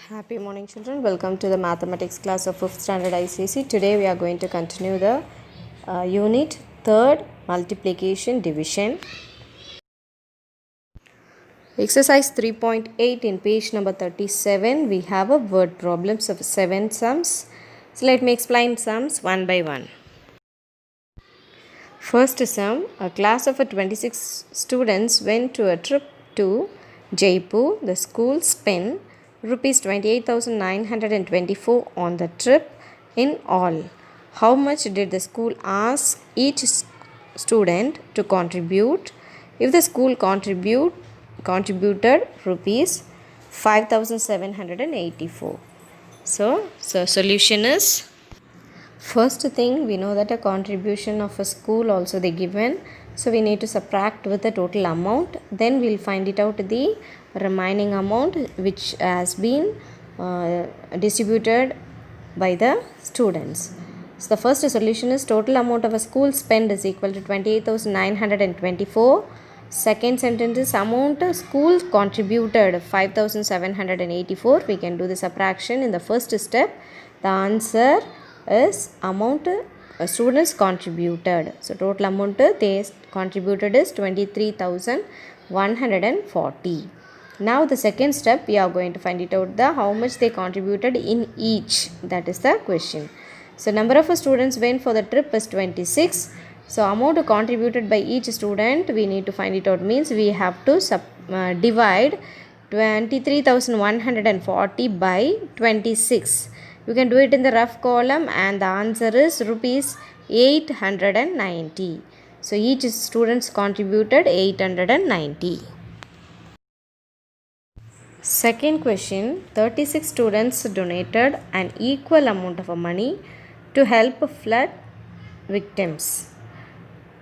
Happy morning, children. Welcome to the mathematics class of 5th standard ICSE. Today we are going to continue the unit 3rd multiplication division. Exercise 3.8 in page number 37. We have a word problems of 7 sums. So let me explain sums one by one. First sum, a class of 26 students went to a trip to Jaipur. The school spent rupees 28,924 on the trip in all. How much did the school ask each student to contribute? If the school contributed rupees 5,784. So solution is, first thing, we know that a contribution of a school also they given, so we need to subtract with the total amount, then we'll find it out the remaining amount which has been distributed by the students. So the first solution is total amount of a school spend is equal to 28,924. Second sentence is amount school contributed 5,784. We can do the subtraction in the first step. The answer is amount students contributed. So total amount they contributed is 23,140. Now the second step we are going to find it out the how much they contributed in each. That is the question. So number of students went for the trip is 26. So amount contributed by each student we need to find it out means we have to divide 23,140 by 26. You can do it in the rough column and the answer is rupees 890. So each students contributed 890. Second question, 36 students donated an equal amount of money to help flood victims.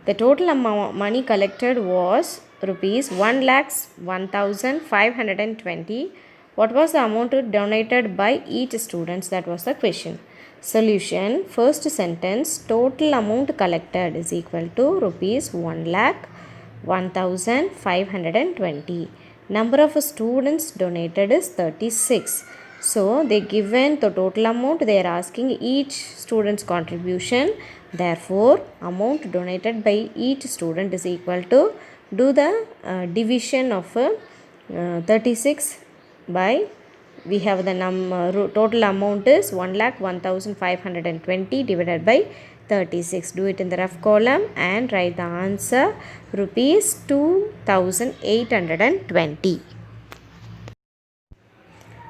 The total amount money collected was rupees 1,01,520. What was the amount donated by each student? That was the question. Solution, first sentence, total amount collected is equal to rupees 1,01,520. Number of students donated is 36. So they given the total amount, they are asking each student's contribution. Therefore amount donated by each student is equal to, do the division of 36 by, we have the total amount is 1,01,520 divided by 36. Do it in the rough column and write the answer rupees 2,820.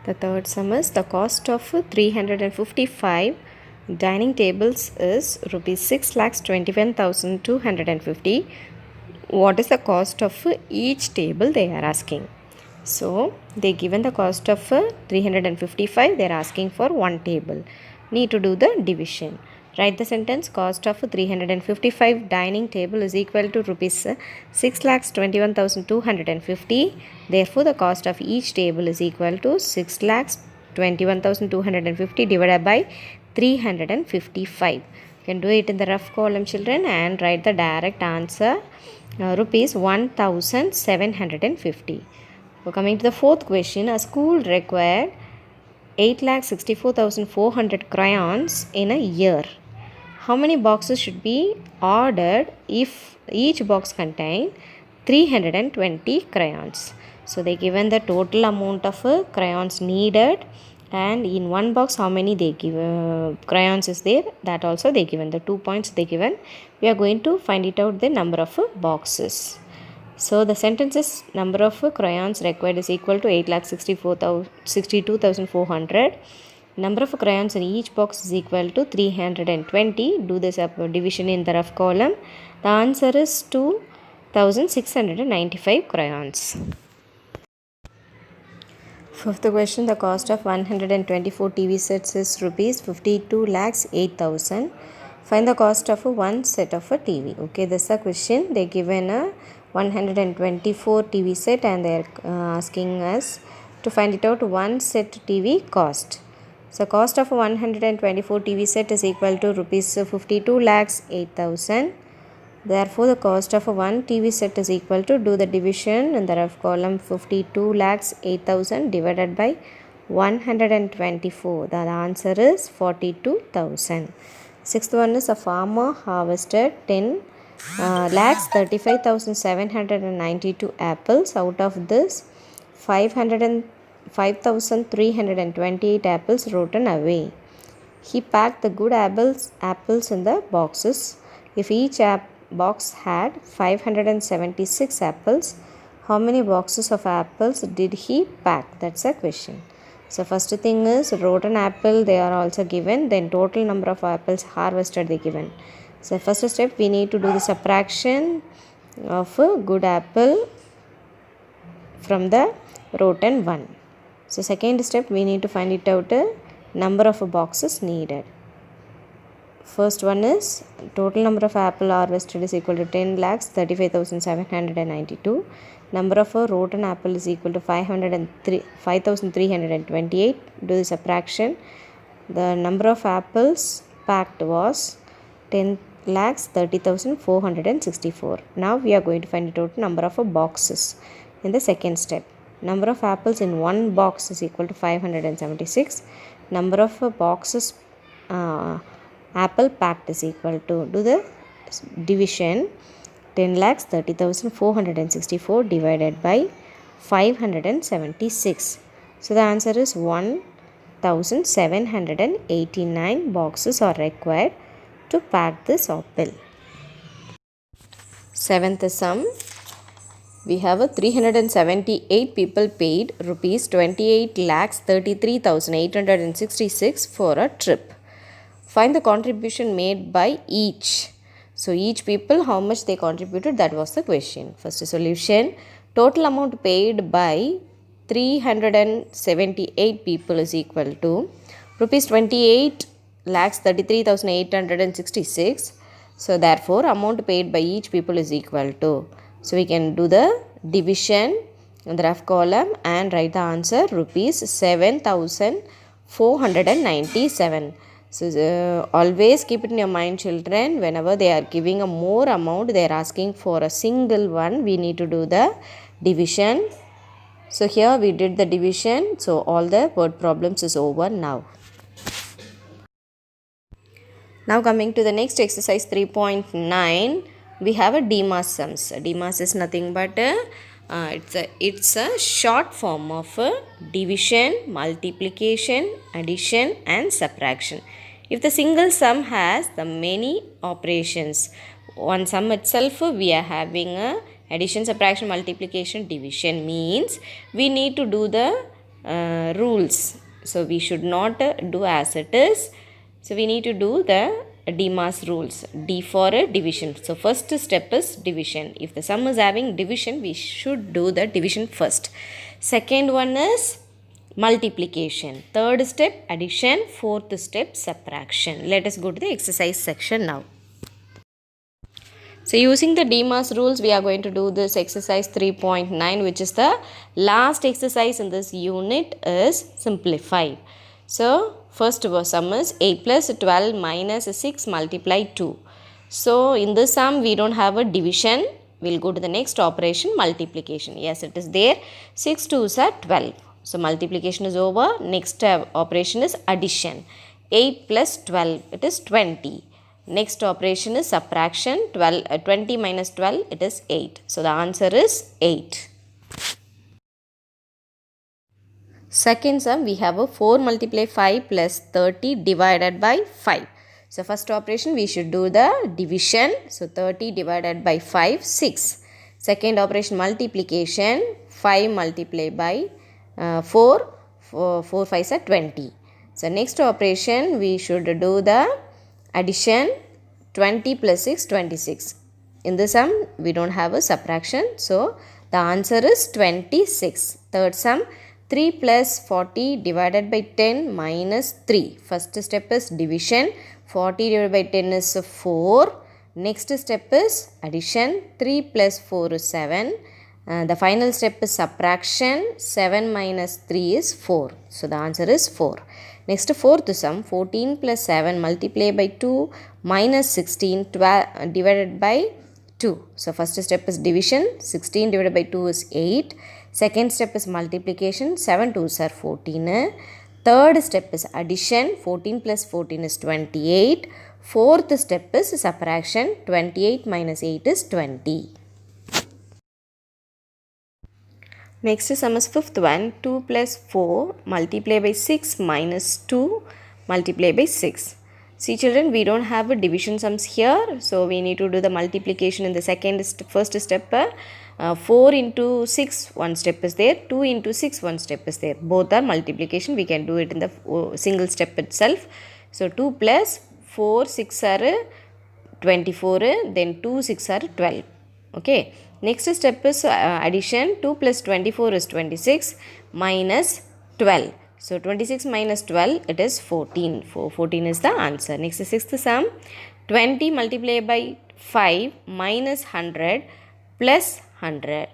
The third sum is the cost of 355 dining tables is rupees 6,21,250. What is the cost of each table they are asking? So they given the cost of 355, they are asking for one table. Need to do the division. Write the sentence, cost of 355 dining table is equal to rupees 6,21,250. Therefore the cost of each table is equal to 6,21,250 divided by 355. You can do it in the rough column, children, and write the direct answer rupees 1,750. Coming to the fourth question, a school required 8,64,400 crayons in a year. How many boxes should be ordered if each box contain 320 crayons? So they given the total amount of crayons needed, and in one box how many they give crayons is there, that also they given the 2 points they given. We are going to find it out the number of boxes. So the sentence is number of crayons required is equal to 8,62,400. Number of crayons in each box is equal to 320. Do this division in the rough column. The answer is 2,695 crayons. Fifth question, the cost of 124 TV sets is rupees 52,08,000. Find the cost of one set of a TV. Okay, this is a question. They given a 124 TV set and they are asking us to find it out one set TV cost. So cost of 124 TV set is equal to rupees 52,08,000. Therefore the cost of one TV set is equal to, do the division in the rough column, 52,08,000 divided by 124. The answer is 42,000. Sixth one is a farmer harvested 10 lakhs 35,792 apples. Out of this, 5,328 apples rotten away. He packed the good apples in the boxes. If each box had 576 apples, how many boxes of apples did he pack? That's a question. So first thing is rotten apple, they are also given. Then total number of apples harvested they given. So first step, we need to do the subtraction of a good apple from the rotten one. So second step, we need to find it out number of boxes needed. First one is total number of apple harvested is equal to 10 lakhs 35,792. Number of rotten apple is equal to 5,328. Do the subtraction. The number of apples packed was 10 lakhs 30,464. Now we are going to find the total number of boxes in the second step. Number of apples in one box is equal to 576. Number of boxes apple packed is equal to, do the division, 10 lakhs 30,464 divided by 576. So the answer is 1,789 boxes are required to pack this apple. Seventh sum. We have 378 people paid rupees 28 lakhs 33,866 for a trip. Find the contribution made by each. So each people, how much they contributed, that was the question. First solution, total amount paid by 378 people is equal to rupees 28 lakhs 33,866. So therefore amount paid by each people is equal to, so we can do the division in the rough column and write the answer rupees 7,497. So always keep it in your mind, children, whenever they are giving a more amount, they are asking for a single one, we need to do the division. So here we did the division, so all the word problems is over now. Now coming to the next exercise 3.9, we have a DMAS sums. DMAS is nothing but it's a short form of division, multiplication, addition and subtraction. If the single sum has the many operations, one sum itself we are having a addition, subtraction, multiplication, division, means we need to do the rules. So we should not do as it is. So we need to do the DMAS rules. D for division. So first step is division. If the sum is having division, we should do the division first. Second one is multiplication. Third step addition. Fourth step subtraction. Let us go to the exercise section now. So using the DMAS rules, we are going to do this exercise 3.9, which is the last exercise in this unit, is simplify. So first sum is 8 plus 12 minus 6 multiply 2. So in this sum we don't have a division. We'll go to the next operation, multiplication. Yes, it is there. 6 2s are 12. So multiplication is over. Next operation is addition. 8 plus 12, it is 20. Next operation is subtraction. 20 minus 12, it is 8. So the answer is 8. Second sum, we have a 4 multiply 5 plus 30 divided by 5. So first operation we should do the division. So 30 divided by 5, 6. Second operation multiplication, 5 multiplied by 4, 4 5s are 20. So next operation we should do the addition, 20 plus 6, 26. In this sum we don't have a subtraction. So the answer is 26. Third sum, 3 plus 40 divided by 10 minus 3. First step is division. 40 divided by 10 is 4. Next step is addition. 3 plus 4 is 7. The final step is subtraction. 7 minus 3 is 4. So the answer is 4. Next fourth sum, 14 plus 7 multiplied by 2 minus 16 divided by 2. So first step is division, 16 divided by 2 is 8. Second step is multiplication, 7 2s are 14. Third step is addition, 14 plus 14 is 28. Fourth step is subtraction, 28 minus 8 is 20. Next sum is fifth one, 2 plus 4 multiply by 6 minus 2 multiply by 6. See children, we don't have a division sums here, so we need to do the multiplication in the first step. 4 into 6 one step is there, 2 into 6 one step is there. Both are multiplication, we can do it in the single step itself. So 2 plus 4 6 are 24, then 2 6 are 12. Okay, next step is addition, 2 plus 24 is 26 minus 12. So 26 minus 12, it is 14. 14 is the answer. Next is sixth sum, 20 multiplied by 5 minus 100 plus 100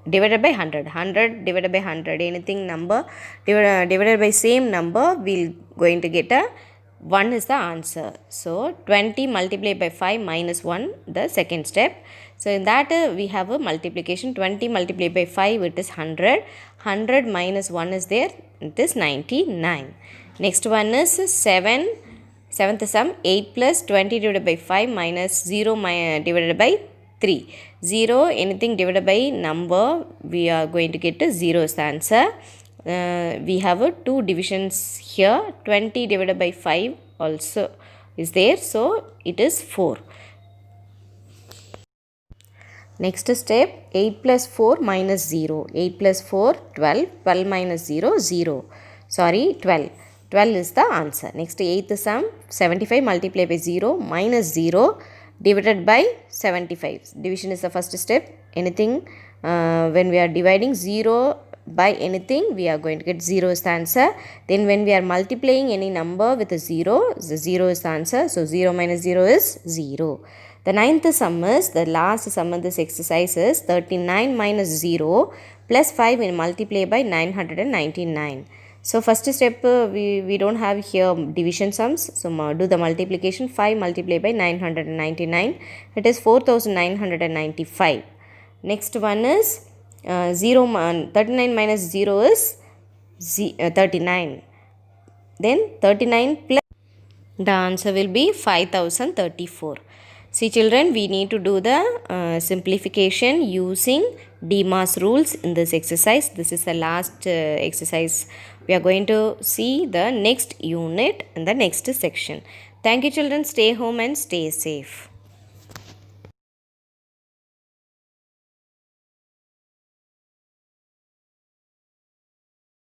divided by 100. 100 divided by 100, anything number divided by same number, we'll going to get a 1 is the answer. So 20 multiplied by 5 minus 1, the second step. So in that we have a multiplication, 20 multiplied by 5, it is 100. 100 minus 1 is there, it is 99. Next one is 7th sum, 8 plus 20 divided by 5 minus 0 divided by 3. 0, anything divided by number, we are going to get a 0 is the answer. We have two divisions here, 20 divided by 5 also is there, so it is 4. Next step, 8 plus 4 minus 0. 8 plus 4, 12. 12 minus 0, 0. Sorry, 12. 12 is the answer. Next, 8th sum, 75 multiplied by 0 minus 0 divided by 75. Division is the first step. Anything, when we are dividing 0 by anything, we are going to get 0 is the answer. Then when we are multiplying any number with a 0, the 0 is the answer. So 0 minus 0 is 0. The ninth sum is, the last sum of this exercise is 39 minus 0 plus 5 and multiply by 999. So first step, we don't have here division sums. So do the multiplication, 5 multiplied by 999. It is 4995. Next one is 39 minus 0 is 39. Then 39 plus, the answer will be 5034. See children, we need to do the simplification using DMAS rules in this exercise. This is the last exercise. We are going to see the next unit in the next section. Thank you children. Stay home and stay safe.